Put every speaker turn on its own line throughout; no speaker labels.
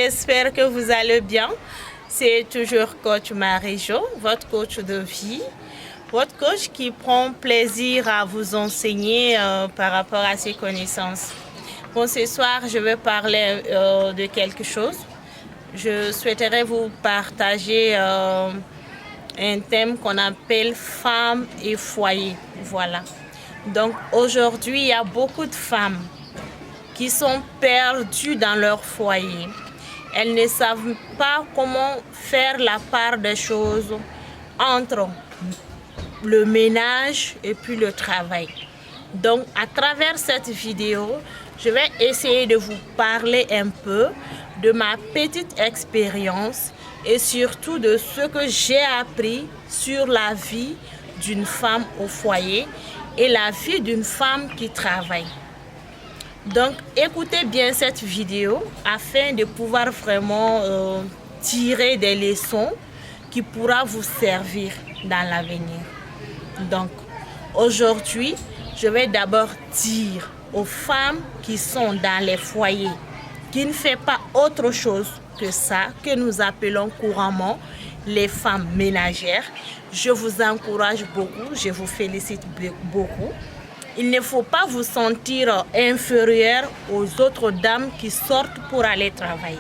j'espère que vous allez bien. C'est toujours coach Marie-Jo, votre coach de vie, votre coach qui prend plaisir à vous enseigner par rapport à ses connaissances. Bon, ce soir, je vais parler de quelque chose. Je souhaiterais vous partager un thème qu'on appelle femmes et foyer. Voilà. Donc aujourd'hui, il y a beaucoup de femmes qui sont perdues dans leur foyer. Elles ne savent pas comment faire la part des choses entre le ménage et puis le travail. Donc à travers cette vidéo, je vais essayer de vous parler un peu de ma petite expérience et surtout de ce que j'ai appris sur la vie d'une femme au foyer et la vie d'une femme qui travaille. Donc écoutez bien cette vidéo afin de pouvoir vraiment tirer des leçons qui pourront vous servir dans l'avenir. Donc aujourd'hui, je vais d'abord dire aux femmes qui sont dans les foyers, qui ne font pas autre chose que ça, que nous appelons couramment les femmes ménagères. Je vous encourage beaucoup, je vous félicite beaucoup. Il ne faut pas vous sentir inférieur aux autres dames qui sortent pour aller travailler.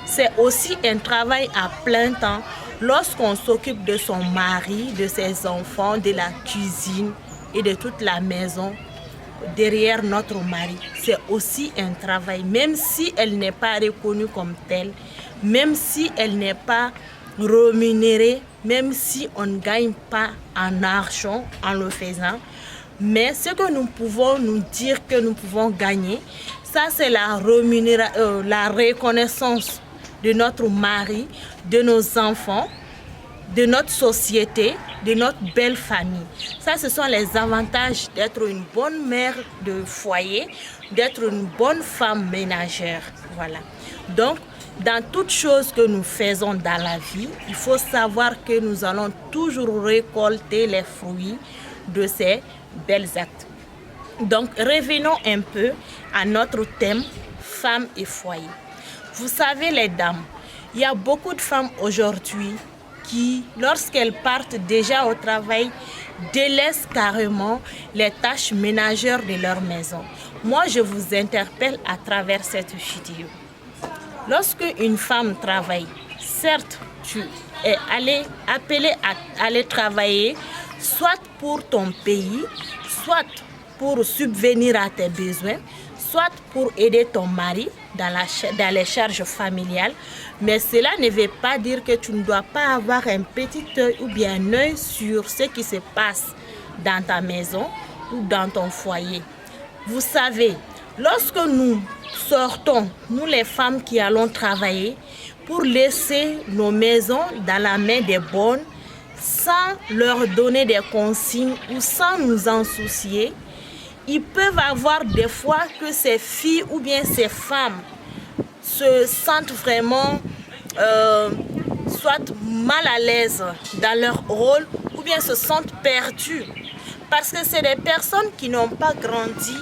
C'est aussi un travail à plein temps lorsqu'on s'occupe de son mari, de ses enfants, de la cuisine et de toute la maison derrière notre mari. C'est aussi un travail, même si elle n'est pas reconnue comme telle, même si elle n'est pas rémunérée, même si on ne gagne pas en argent en le faisant. Mais ce que nous pouvons nous dire que nous pouvons gagner, ça c'est la reconnaissance de notre mari, de nos enfants, de notre société, de notre belle famille. Ça, ce sont les avantages d'être une bonne mère de foyer, d'être une bonne femme ménagère. Voilà. Donc, dans toute chose que nous faisons dans la vie, il faut savoir que nous allons toujours récolter les fruits de ces belles actes. Donc, revenons un peu à notre thème, femmes et foyer. Vous savez, les dames, il y a beaucoup de femmes aujourd'hui qui, lorsqu'elles partent déjà au travail, délaissent carrément les tâches ménagères de leur maison. Moi, je vous interpelle à travers cette vidéo. Lorsque une femme travaille, certes, tu es appelé à aller travailler, soit pour ton pays, soit pour subvenir à tes besoins, soit pour aider ton mari dans les charges familiales. Mais cela ne veut pas dire que tu ne dois pas avoir un petit œil ou bien un œil sur ce qui se passe dans ta maison ou dans ton foyer. Vous savez, lorsque nous sortons, nous les femmes qui allons travailler, pour laisser nos maisons dans la main des bonnes, sans leur donner des consignes ou sans nous en soucier, ils peuvent avoir des fois que ces filles ou bien ces femmes se sentent vraiment soit mal à l'aise dans leur rôle ou bien se sentent perdues. Parce que c'est des personnes qui n'ont pas grandi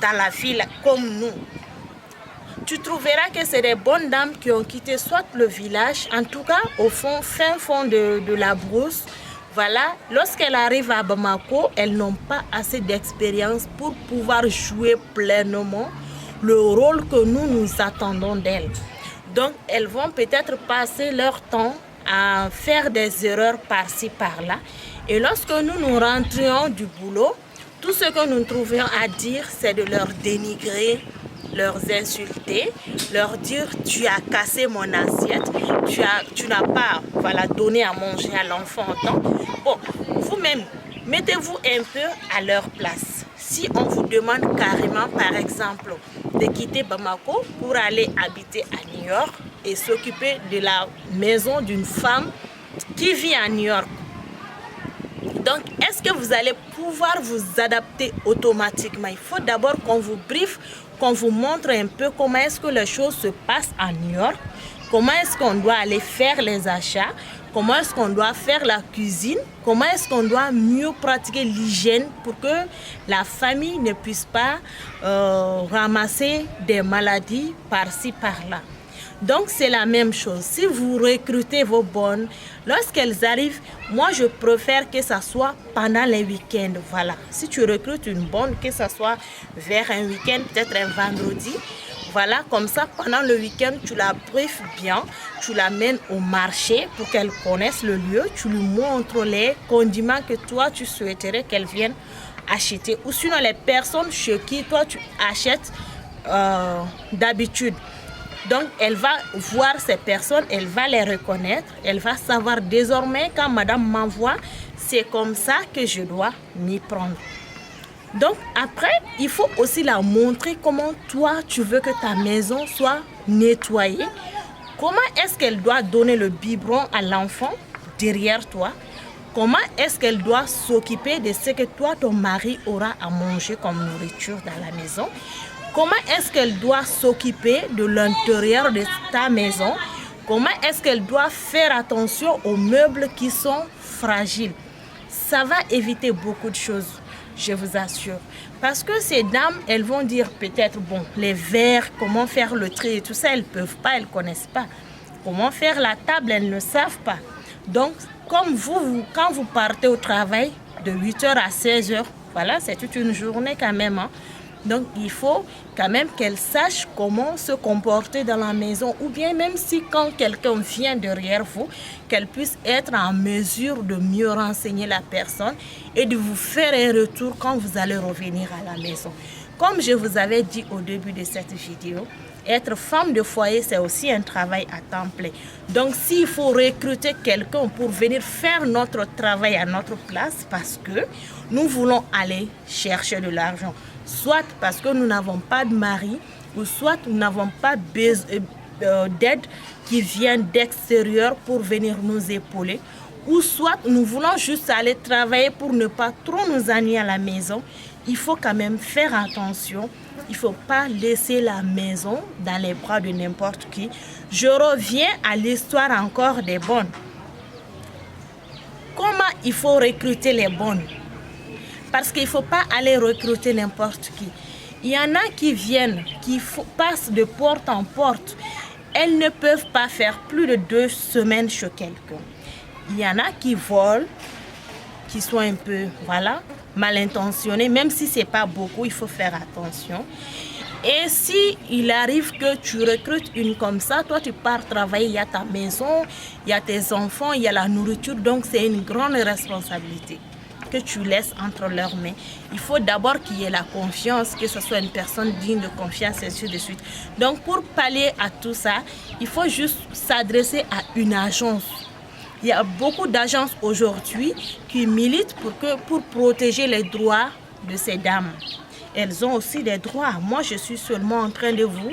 dans la ville comme nous. Tu trouveras que c'est des bonnes dames qui ont quitté soit le village, en tout cas au fin fond de la brousse. Voilà, lorsqu'elles arrivent à Bamako, elles n'ont pas assez d'expérience pour pouvoir jouer pleinement le rôle que nous attendons d'elles. Donc, elles vont peut-être passer leur temps à faire des erreurs par-ci, par-là. Et lorsque nous rentrions du boulot, tout ce que nous trouvions à dire, c'est de leur dénigrer, leur insulter, leur dire « tu as cassé mon assiette, tu n'as pas donné à manger à l'enfant en temps ». Bon, vous-même, mettez-vous un peu à leur place. Si on vous demande carrément, par exemple, de quitter Bamako pour aller habiter à New York et s'occuper de la maison d'une femme qui vit à New York, donc, est-ce que vous allez pouvoir vous adapter automatiquement? Il faut d'abord qu'on vous briefe, qu'on vous montre un peu comment est-ce que les choses se passent à New York, comment est-ce qu'on doit aller faire les achats, comment est-ce qu'on doit faire la cuisine, comment est-ce qu'on doit mieux pratiquer l'hygiène pour que la famille ne puisse pas ramasser des maladies par-ci, par-là. Donc, c'est la même chose. Si vous recrutez vos bonnes, lorsqu'elles arrivent, moi, je préfère que ça soit pendant les week-ends. Voilà. Si tu recrutes une bonne, que ça soit vers un week-end, peut-être un vendredi. Voilà, comme ça, pendant le week-end, tu la briefes bien, tu l'amènes au marché pour qu'elle connaisse le lieu, tu lui montres les condiments que toi, tu souhaiterais qu'elle vienne acheter. Ou sinon, les personnes chez qui toi, tu achètes d'habitude. Donc, elle va voir ces personnes, elle va les reconnaître, elle va savoir désormais quand madame m'envoie, c'est comme ça que je dois m'y prendre. Donc, après, il faut aussi la montrer comment toi, tu veux que ta maison soit nettoyée. Comment est-ce qu'elle doit donner le biberon à l'enfant derrière toi? Comment est-ce qu'elle doit s'occuper de ce que toi, ton mari aura à manger comme nourriture dans la maison? Comment est-ce qu'elle doit s'occuper de l'intérieur de ta maison? Comment est-ce qu'elle doit faire attention aux meubles qui sont fragiles? Ça va éviter beaucoup de choses, je vous assure. Parce que ces dames, elles vont dire peut-être, bon, les verres, comment faire le tri et tout ça, elles ne peuvent pas, elles ne connaissent pas. Comment faire la table, elles ne savent pas. Donc, comme vous, quand vous partez au travail de 8h à 16h, voilà, c'est toute une journée quand même, hein. Donc, il faut quand même qu'elle sache comment se comporter dans la maison. Ou bien même si quand quelqu'un vient derrière vous, qu'elle puisse être en mesure de mieux renseigner la personne et de vous faire un retour quand vous allez revenir à la maison. Comme je vous avais dit au début de cette vidéo, être femme de foyer, c'est aussi un travail à temps plein. Donc, s'il faut recruter quelqu'un pour venir faire notre travail à notre place, parce que nous voulons aller chercher de l'argent, soit parce que nous n'avons pas de mari, ou soit nous n'avons pas d'aide qui vient d'extérieur pour venir nous épauler, ou soit nous voulons juste aller travailler pour ne pas trop nous ennuyer à la maison. Il faut quand même faire attention. Il ne faut pas laisser la maison dans les bras de n'importe qui. Je reviens à l'histoire encore des bonnes. Comment il faut recruter les bonnes? Parce qu'il ne faut pas aller recruter n'importe qui. Il y en a qui viennent, qui passent de porte en porte. Elles ne peuvent pas faire plus de 2 semaines chez quelqu'un. Il y en a qui volent, qui sont un peu, voilà, mal intentionnés. Même si ce n'est pas beaucoup, il faut faire attention. Et si il arrive que tu recrutes une comme ça, toi tu pars travailler, il y a ta maison, il y a tes enfants, il y a la nourriture. Donc c'est une grande responsabilité que tu laisses entre leurs mains. Il faut d'abord qu'il y ait la confiance, que ce soit une personne digne de confiance, et ainsi de suite. Donc pour pallier à tout ça, il faut juste s'adresser à une agence. Il y a beaucoup d'agences aujourd'hui qui militent pour protéger les droits de ces dames. Elles ont aussi des droits. Moi, je suis seulement en train de vous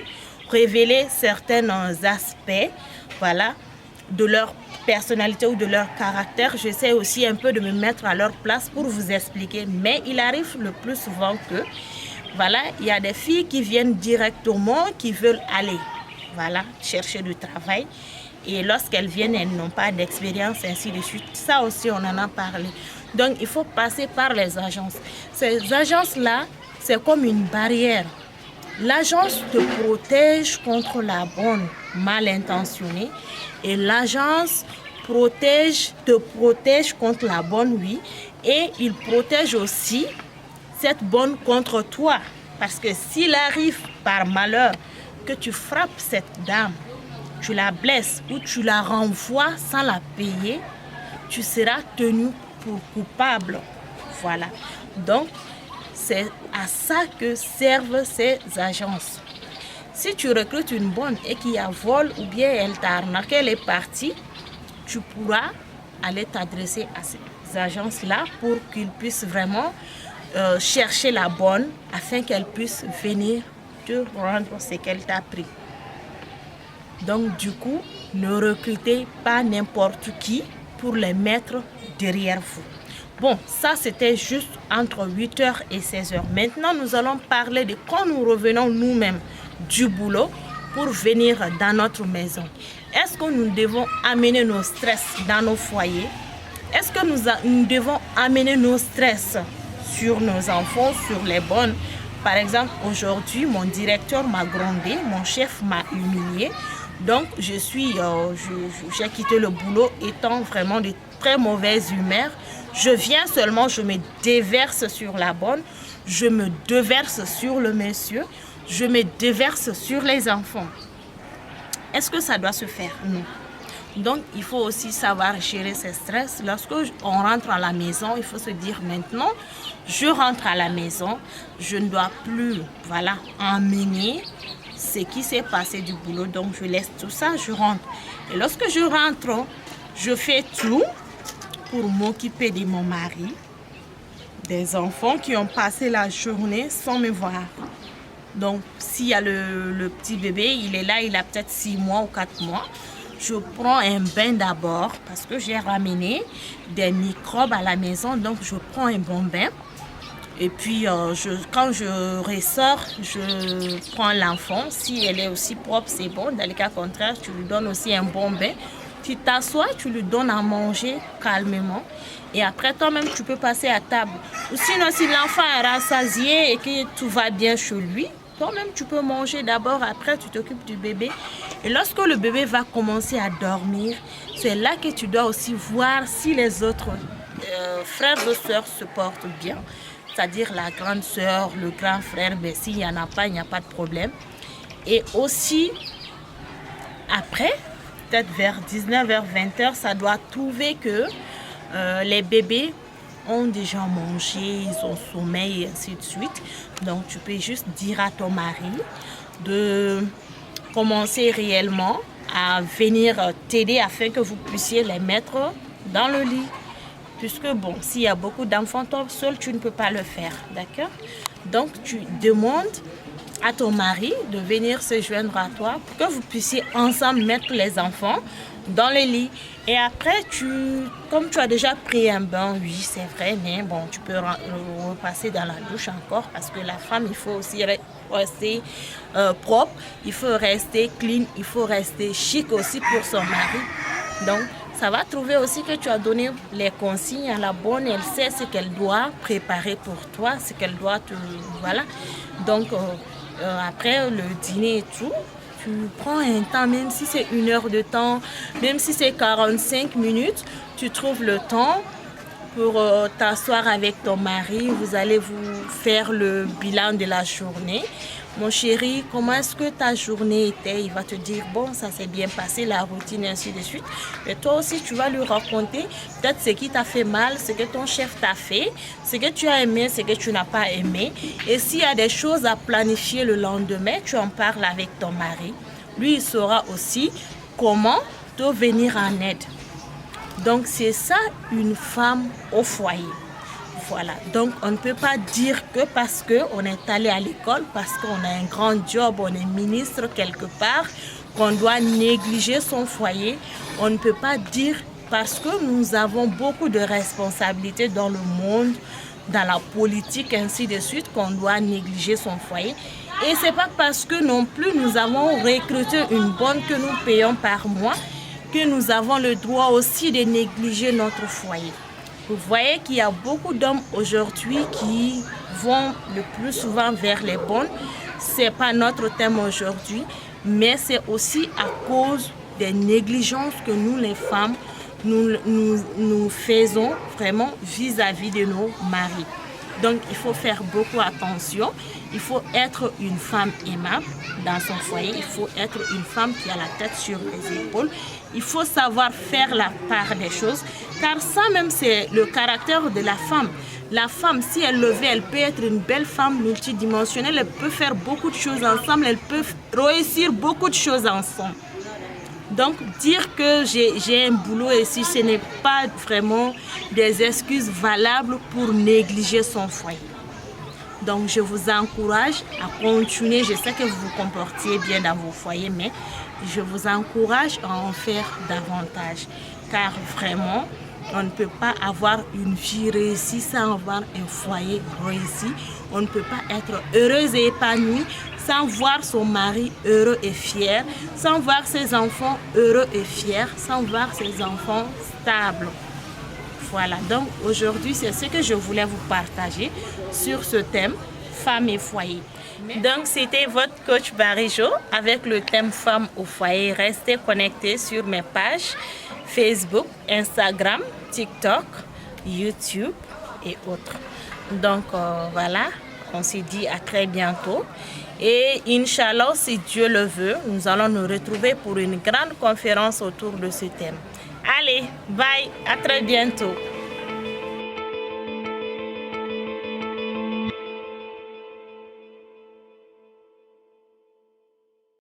révéler certains aspects, voilà, de leur personnalité ou de leur caractère. J'essaie aussi un peu de me mettre à leur place pour vous expliquer. Mais il arrive le plus souvent que, voilà, il y a des filles qui viennent directement, qui veulent aller, voilà, chercher du travail. Et lorsqu'elles viennent, elles n'ont pas d'expérience, ainsi de suite. Ça aussi, on en a parlé. Donc, il faut passer par les agences. Ces agences-là, c'est comme une barrière. L'agence te protège contre la bonne mal intentionnée et l'agence te protège contre la bonne, oui. Et il protège aussi cette bonne contre toi. Parce que s'il arrive par malheur que tu frappes cette dame, tu la blesses ou tu la renvoies sans la payer, tu seras tenu pour coupable. Voilà. Donc, c'est à ça que servent ces agences. Si tu recrutes une bonne et qu'il y a vol ou bien elle t'a arnaqué, elle est partie, tu pourras aller t'adresser à ces agences-là pour qu'ils puissent vraiment chercher la bonne afin qu'elle puisse venir te rendre ce qu'elle t'a pris. Donc du coup, ne recrutez pas n'importe qui pour les mettre derrière vous. Bon, ça c'était juste entre 8h et 16h. Maintenant, nous allons parler de quand nous revenons nous-mêmes du boulot pour venir dans notre maison. Est-ce que nous devons amener nos stress dans nos foyers? Est-ce que nous devons amener nos stress sur nos enfants, sur les bonnes? Par exemple, aujourd'hui, mon directeur m'a grondé, mon chef m'a humilié. Donc, j'ai quitté le boulot étant vraiment de très mauvaise humeur. Je viens seulement, je me déverse sur la bonne, je me déverse sur le monsieur, je me déverse sur les enfants. Est-ce que ça doit se faire? Non. Donc, il faut aussi savoir gérer ses stress. Lorsque on rentre à la maison, il faut se dire maintenant, je rentre à la maison, je ne dois plus, emmener ce qui s'est passé du boulot. Donc, je laisse tout ça, je rentre. Et lorsque je rentre, je fais tout pour m'occuper de mon mari, des enfants qui ont passé la journée sans me voir. Donc, s'il y a le petit bébé, il est là, il a peut-être 6 mois ou 4 mois. Je prends un bain d'abord parce que j'ai ramené des microbes à la maison. Donc, je prends un bon bain. Et puis, quand je ressors, je prends l'enfant. Si elle est aussi propre, c'est bon. Dans le cas contraire, tu lui donnes aussi un bon bain. Tu t'assois, tu lui donnes à manger calmement. Et après, toi-même, tu peux passer à table. Ou sinon, si l'enfant est rassasié et que tout va bien chez lui, toi-même, tu peux manger d'abord, après tu t'occupes du bébé. Et lorsque le bébé va commencer à dormir, c'est là que tu dois aussi voir si les autres frères et sœurs se portent bien. C'est-à-dire la grande sœur, le grand frère, mais s'il n'y en a pas, il n'y a pas de problème. Et aussi, après, peut-être vers 19h, 20h, ça doit trouver que les bébés ont déjà mangé, ils ont sommeil et ainsi de suite. Donc, tu peux juste dire à ton mari de commencer réellement à venir t'aider afin que vous puissiez les mettre dans le lit. Puisque, bon, s'il y a beaucoup d'enfants, toi seul, tu ne peux pas le faire, d'accord? Donc, tu demandes à ton mari de venir se joindre à toi pour que vous puissiez ensemble mettre les enfants dans le lit. Et après, comme tu as déjà pris un bain, oui, c'est vrai, mais bon, tu peux repasser dans la douche encore parce que la femme, il faut aussi rester propre, il faut rester clean, il faut rester chic aussi pour son mari. Donc, ça va trouver aussi que tu as donné les consignes à la bonne, elle sait ce qu'elle doit préparer pour toi, ce qu'elle doit te... Voilà. Donc, après le dîner et tout, tu prends un temps, même si c'est 1 heure de temps, même si c'est 45 minutes, tu trouves le temps pour t'asseoir avec ton mari. Vous allez vous faire le bilan de la journée. Mon chéri, comment est-ce que ta journée était? Il va te dire, bon, ça s'est bien passé, la routine, ainsi de suite. Mais toi aussi, tu vas lui raconter peut-être ce qui t'a fait mal, ce que ton chef t'a fait, ce que tu as aimé, ce que tu n'as pas aimé. Et s'il y a des choses à planifier le lendemain, tu en parles avec ton mari. Lui, il saura aussi comment te venir en aide. Donc, c'est ça, une femme au foyer. Voilà, donc on ne peut pas dire que parce qu'on est allé à l'école, parce qu'on a un grand job, on est ministre quelque part, qu'on doit négliger son foyer. On ne peut pas dire parce que nous avons beaucoup de responsabilités dans le monde, dans la politique, ainsi de suite, qu'on doit négliger son foyer. Et ce n'est pas parce que non plus nous avons recruté une bonne que nous payons par mois que nous avons le droit aussi de négliger notre foyer. Vous voyez qu'il y a beaucoup d'hommes aujourd'hui qui vont le plus souvent vers les bonnes. Ce n'est pas notre thème aujourd'hui, mais c'est aussi à cause des négligences que nous, les femmes, nous faisons vraiment vis-à-vis de nos maris. Donc, il faut faire beaucoup attention. Il faut être une femme aimable dans son foyer. Il faut être une femme qui a la tête sur les épaules. Il faut savoir faire la part des choses. Car ça même, c'est le caractère de la femme. La femme, si elle le veut, elle peut être une belle femme multidimensionnelle. Elle peut faire beaucoup de choses ensemble. Elle peut réussir beaucoup de choses ensemble. Donc, dire que j'ai un boulot ici, ce n'est pas vraiment des excuses valables pour négliger son foyer. Donc, je vous encourage à continuer. Je sais que vous vous comportiez bien dans vos foyers, mais je vous encourage à en faire davantage. Car vraiment, on ne peut pas avoir une vie réussie sans avoir un foyer réussi. On ne peut pas être heureuse et épanouie sans voir son mari heureux et fier, sans voir ses enfants heureux et fiers, sans voir ses enfants stables. Voilà, donc aujourd'hui, c'est ce que je voulais vous partager sur ce thème, femme et foyer. Donc, c'était votre coach Marie-Jo avec le thème Femmes au foyer. Restez connectés sur mes pages Facebook, Instagram, TikTok, YouTube et autres. Donc, voilà, on se dit à très bientôt. Et Inch'Allah, si Dieu le veut, nous allons nous retrouver pour une grande conférence autour de ce thème. Allez, bye, à très bientôt.